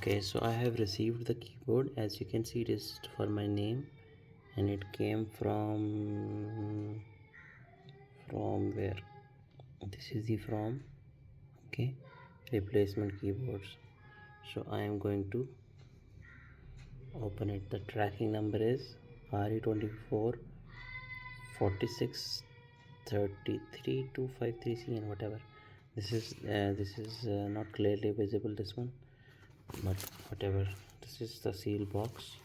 Okay, so I have received the keyboard. As you can see, it is for my name, and it came from where? This is the from. Okay, replacement keyboards. So I am going to open it. The tracking number is RE24 46 33 253C and whatever. This is not clearly visible, this one, but whatever. This is the seal box.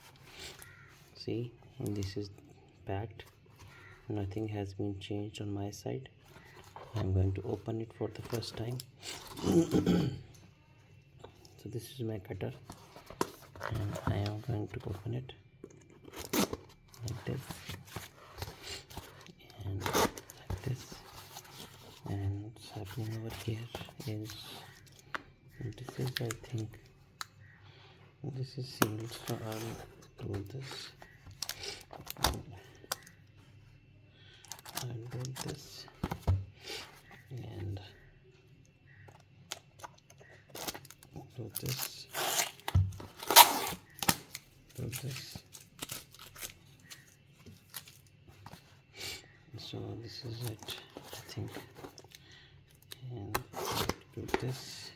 See, and this is packed. Nothing has been changed on my side. I'm going to open it for the first time. So this is my cutter, and I am going to open it like this and like this. And what's happening over here is this is, I think, this is sealed, so I'll do this. I'll do this and do this, do this. So this is it, I think, and do this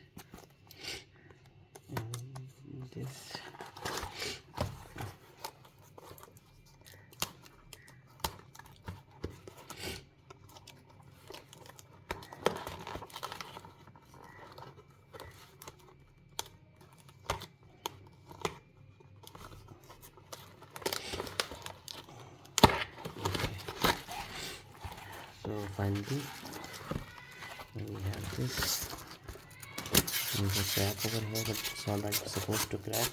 and this. So finally we have this. There's a crack over here, but it's not like supposed to crack.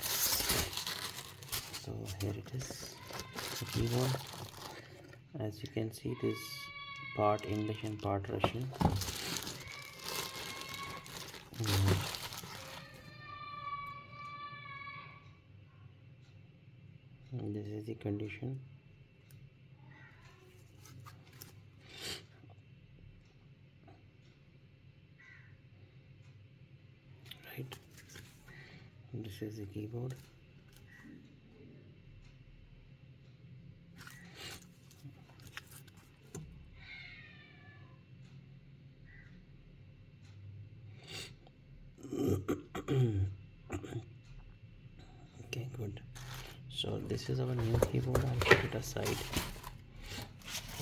So here it is, the keyboard. As you can see, it is part English and part Russian. And this is the condition. Right, this is the keyboard. Okay, good. So this is our new keyboard. I'll put it aside,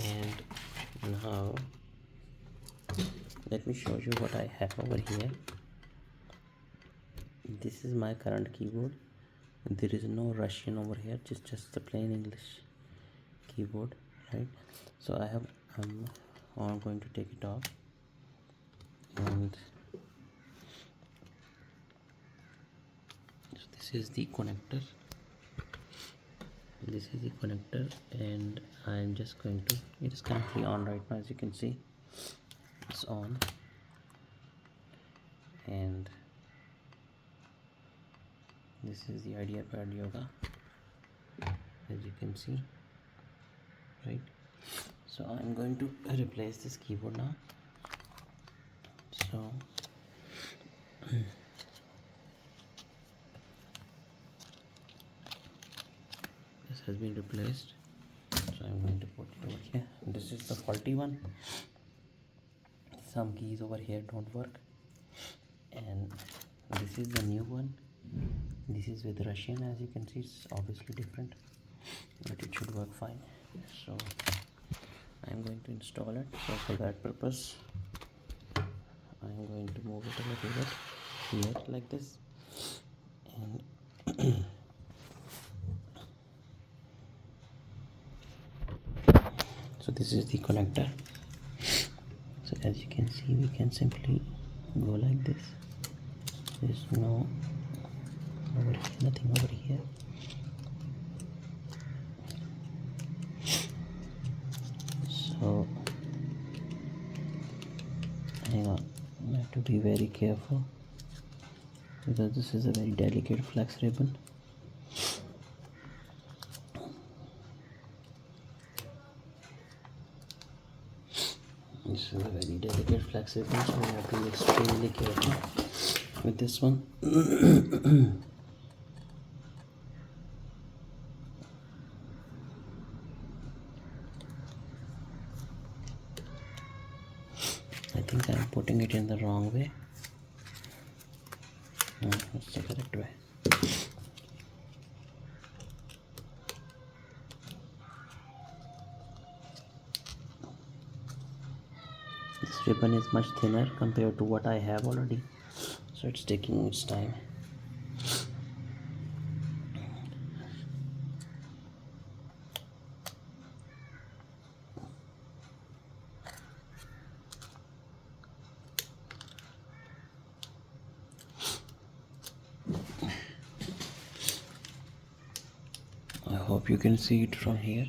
and now let me show you what I have over here. This is my current keyboard. There is no Russian over here, just the plain English keyboard, right? So I'm going to take it off, and so this is the connector. This is the connector, and I'm just going to, it is currently on right now. As you can see, it's on, and this is the ideapad yoga, as you can see, right? So I'm going to replace this keyboard now. So this has been replaced, so I'm going to put it over here. This is the faulty one. Some keys over here don't work, and this is the new one. This is with Russian. As you can see, it's obviously different, but it should work fine. So I'm going to install it. So for that purpose, I'm going to move it a little bit here like this, and so this is the connector. So as you can see, we can simply go like this. There's no over here, nothing over here. So hang on, I have to be very careful because this is a very delicate flex ribbon. This is a very delicate flex ribbon, so we have to be extremely careful with this one. think I'm putting it in the wrong way. No, that's the correct way. This ribbon is much thinner compared to what I have already, so it's taking its time. I hope you can see it from here.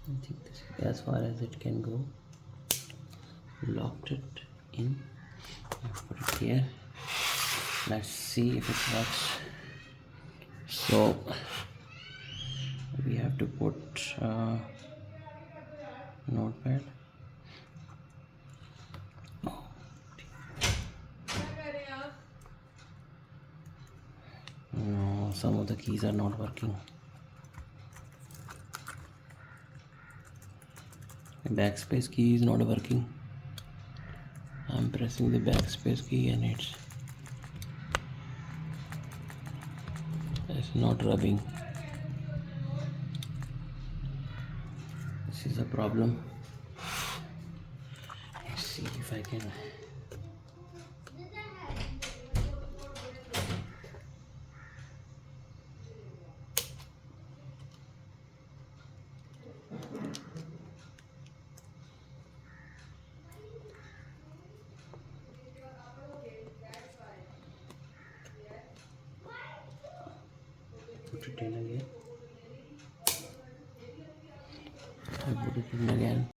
I think this is as far as it can go. Locked it in. Put it here. Let's see if it works. So we have to put notepad. No, some of the keys are not working. The backspace key is not working. I'm pressing the backspace key and it's not rubbing. This is a problem. Let's see if I can. Put it in again. I put it in again.